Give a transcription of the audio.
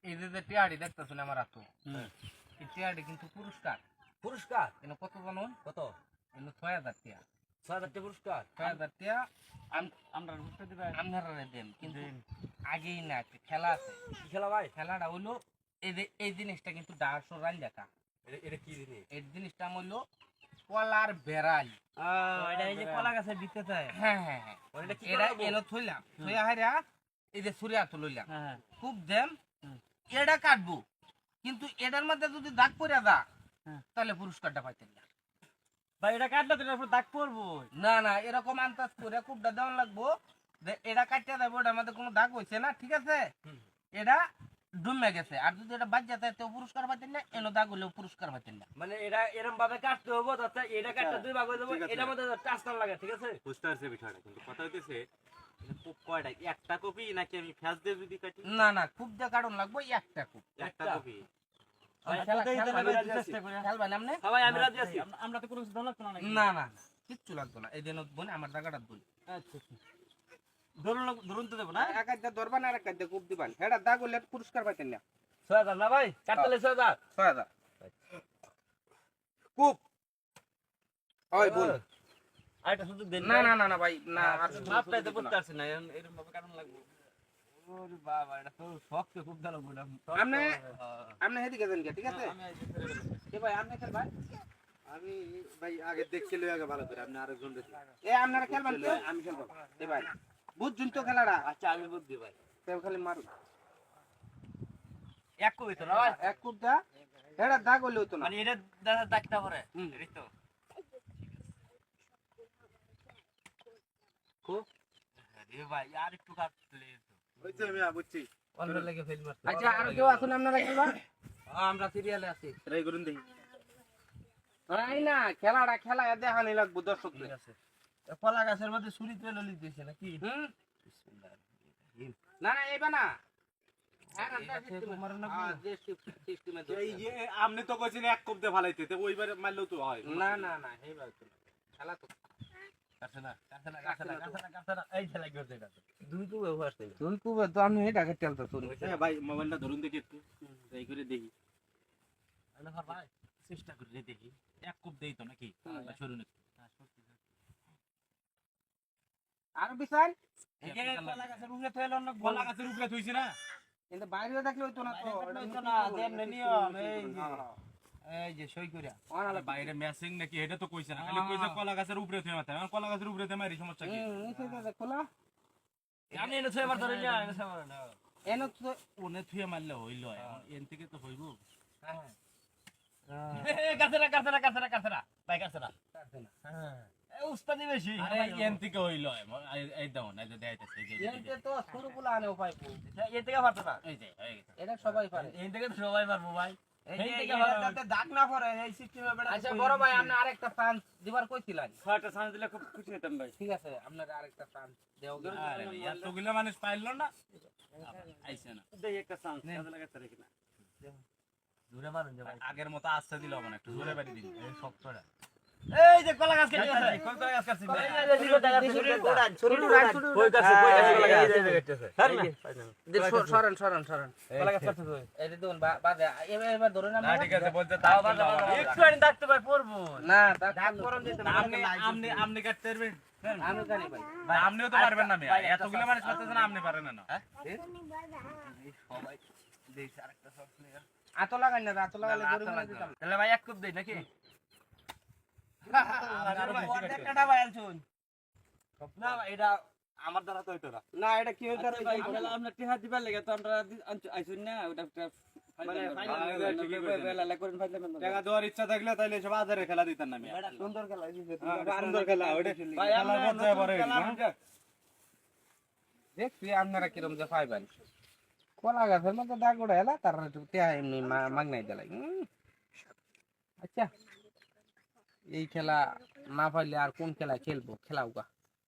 এই যে টিয়াড়ি দেখতেছেন আমার হাতে, এই টিয়াড়ি কিন্তু পুরস্কার। পুরস্কার এনে কত জানুন? কত? এনে ৬,০০০ টাকা। ৬,০০০ টাকা পুরস্কার। ৬,০০০ টাকা আমরা বুঝতে দিবেন। আপনারা দেন, কিন্তু আগেই না, একটা খেলা আছে। কি খেলা ভাই? খেলাটা হইলো এই জিনিসটা কিন্তু ডাকশো রান দেখা। এটা কি জিনিস? এই জিনিসটা হইলো কলার বেড়াল। এটা এই যে কলা গাছের ভিতরে থাকে। হ্যাঁ হ্যাঁ হ্যাঁ, এটা কি এটা করব? এলো থইলাম, থইয়া হাইরা এই যে সুরিয়া তো লইলাম, হ্যাঁ খুব দেন এটা কাটবো, কিন্তু এটার মধ্যে যদি দাগ পড়ে দা তাহলে পুরস্কারটা পাইতেন না। ভাই এটা কাটলে তো এর উপর দাগ পড়বো। না না, এরকম আন্দাজ করে খুবটা দেওয়া লাগবো যে এটা কাটতে দেবো, এটার মধ্যে কোনো দাগ হয়েছে না, ঠিক আছে, এটা ডুমে গেছে। আর যদি এটা বাদ যেতে তো পুরস্কার পাইতেন না, এনো দাগ হলেও পুরস্কার পাইতেন না। মানে এটা এরকম ভাবে কাটতে হবে, যাতে এটা কাটতে দুই ভাগ হয়ে যাবে, এটার মধ্যে টাচ না লাগে, ঠিক আছে? বুঝতে পারছি বিষয়টা, কিন্তু কথা হইতেছে কয়টা, একটা কপি নাকি আমি ফ্যাস দিয়ে যদি কাটি? না না, খুব দিয়ে কাটন লাগবো, একটা খুব। একটা কপি। খেলবেন আপনি? সবাই আমি রাজি আছি। আমরা তো কোনো কিছু ধরলাম না নাকি? না না না, কিচ্ছু লাগতো না। এই দিন বোন আমার জায়গাটা বলি, আচ্ছা ধরুন তো দেবো না। এক একটা ধরবেন আর এক একটা খুব দিবেন, এটা দাগ হলে পুরস্কার পাইতেন না। ৬,০০০ না ভাই? কাটলে ৬,০০০। ৬,০০০ খুব। ওই বল। আরেকটা সুযোগ দেন। না না না না ভাই, না আর মাপটা তো বুঝতে পারছি না, এরকম ভাবে কাটন লাগবে। ওরে বাবা, এটা তো শক্ত খুব ভালো বললাম। আপনি আপনি হেদিকে যান, ঠিক আছে? এ ভাই আপনি খেলবেন? আমি ভাই আগে দেখতে লই আগে ভালো করে, আপনি আরেকজন দেখি। এ আপনারা খেলবেন কি? আমি খেলবো। এ ভাই বুঝছুন তো খেলাটা? আচ্ছা আমি বুদ্ধি ভাই। তেও খালি মারু এক কবি তো না ভাই? এক কুপটা, এটা দাগ হলে হতো না। মানে এটা দাগটা পরে এই তো খুব রে ভাই, আর একটু কাটলে হইছে আমি বুঝছি। অন্য লাগে ফেল মারতে। আচ্ছা আর কেউ আছেন আপনারা খেলবেন? আমরা সিরিয়ালে আছি। ট্রাই করুন দেখি। নাই না, খেলাটা খেলায় দেখানি লাগবো দর্শকদের। ঠিক আছে। কলা গাছের মধ্যে ছুরি তুলে ললি দিয়েছে নাকি? না না, এইবা না। এই যে আপনি তো কইছেন এক কোপ দিয়ে ফালাইতে, তো ওইবারে মারলেও তো হয়। না না না, এইবার তো না। খেলা তো কাছে না এই খেলা করতে এটা দুই তো ব্যবহার করতে। তুই কুবে তো আমি এটাকে টেলতে শুনি। হ্যাঁ ভাই, মোবাইলটা ধরুন দেখি একটু, ট্রাই করে দেখি। আরে ভাই চেষ্টা করে দেখি, এক কোপ দেই তো নাকি? শুরু নাকি? আর বিশাল এই যে কলা গাছের উপরে তো এলো না, কলা গাছের উপরে থইছে না? কিন্তু বাইরে দেখলে হইতো না তো। এটা হইতো না, যেমন নিয়ম এই যে সই কইরা। আরে বাইরে ম্যাচিং নাকি এটা তো কইছে না, খালি কইছে কলা গাছের উপরে থুয়ে মাথা। এখন কলা গাছের উপরে থুয়ে মারি সমস্যা কি? খোলা আমি এনে ছয় বার ধরে না, এনে ছয় বার না। এনে তো ওনে থুয়ে মারলে হইল, এখন এন থেকে তো হইব। হ্যাঁ কাছে না ভাই, কাছে না। হ্যাঁ এই উস্তাদি বেশি। আরে এন থেকে হইল, এই দাও না, এই যে দেখাইতেছে, এই যে এনতে তো শুরু বলা আনে উপায় কো। এর থেকে পারতো না। এই যে হয়ে গেছে। এটা সবাই পারে। এর থেকে তো সবাই পারবো ভাই। এই এই যে থেকে যাতে দাগ না পড়ে এই সিস্টেমে বেড়া। আচ্ছা বড় ভাই, আপনি আরেকটা চান্স দিবার কইছিলেন। ছয়টা চান্স দিলে খুব খুশি হতাম ভাই। ঠিক আছে, আপনার আরেকটা চান্স দেও। আরে এতগুলো মানুষ পাইলো না, আইছে না। দেই একটা চান্স, কাজে লাগাতে রাখি না। জোরে মারুন যে ভাই। আগের মতো আস্থা দিল না, একটু জোরে বাড়ি দিন। এই শক্তটা। এই যে কলা গাছ কেটে গেছে। কলা গাছ কাটছি ভাই। কই গাছে কলা গাছ এই কাটতেছে। সরেন সরেন সরেন। কলা গাছ কাটতেছে। এই যে দেখুন বাদে এবার ধরে না। না ঠিক আছে, বলতে তাও বাদ দাও। একটু আইন ডাকতে ভাই পড়বো। না দাগ করম দিতে না। আপনি কাটতে পারবেন? আমি জানি ভাই। ভাই আপনিও তো পারবেন না, মেয়ে এতগুলো মানুষ পারতেছে না, আপনি পারেন না। সবাই দেখি আরেকটা শট নিয়ে। আতো লাগাই না, আতো লাগালে জরিমানা দিতাম। তাহলে ভাই এক কুপ দেই নাকি? অর্ধেকটা ভাই আনছুন। না ভাই এটা আমার দ্বারা তো হইতো না। না এটা কি হইতো রে ভাই? আমরা টিহা দিবার লাগে তো আমরা আইছুন না, ওটা মানে টাকা দেওয়ার ইচ্ছা থাকলে তাইলে সব আধারে খেলা দিতেন না, মেয়ে সুন্দর খেলা দিছে। সুন্দর খেলা ওইটা ভাই খেলা পর্যায়ে পরে দেখছি আপনারা কিরম যে পাইবেন। কলা গাছের মধ্যে দাগ উড়ে এলা, তার এমনি মাগনাই দিলাই। আচ্ছা এই খেলা না পাইলে আর কোন খেলা খেলবো? খেলাও গা।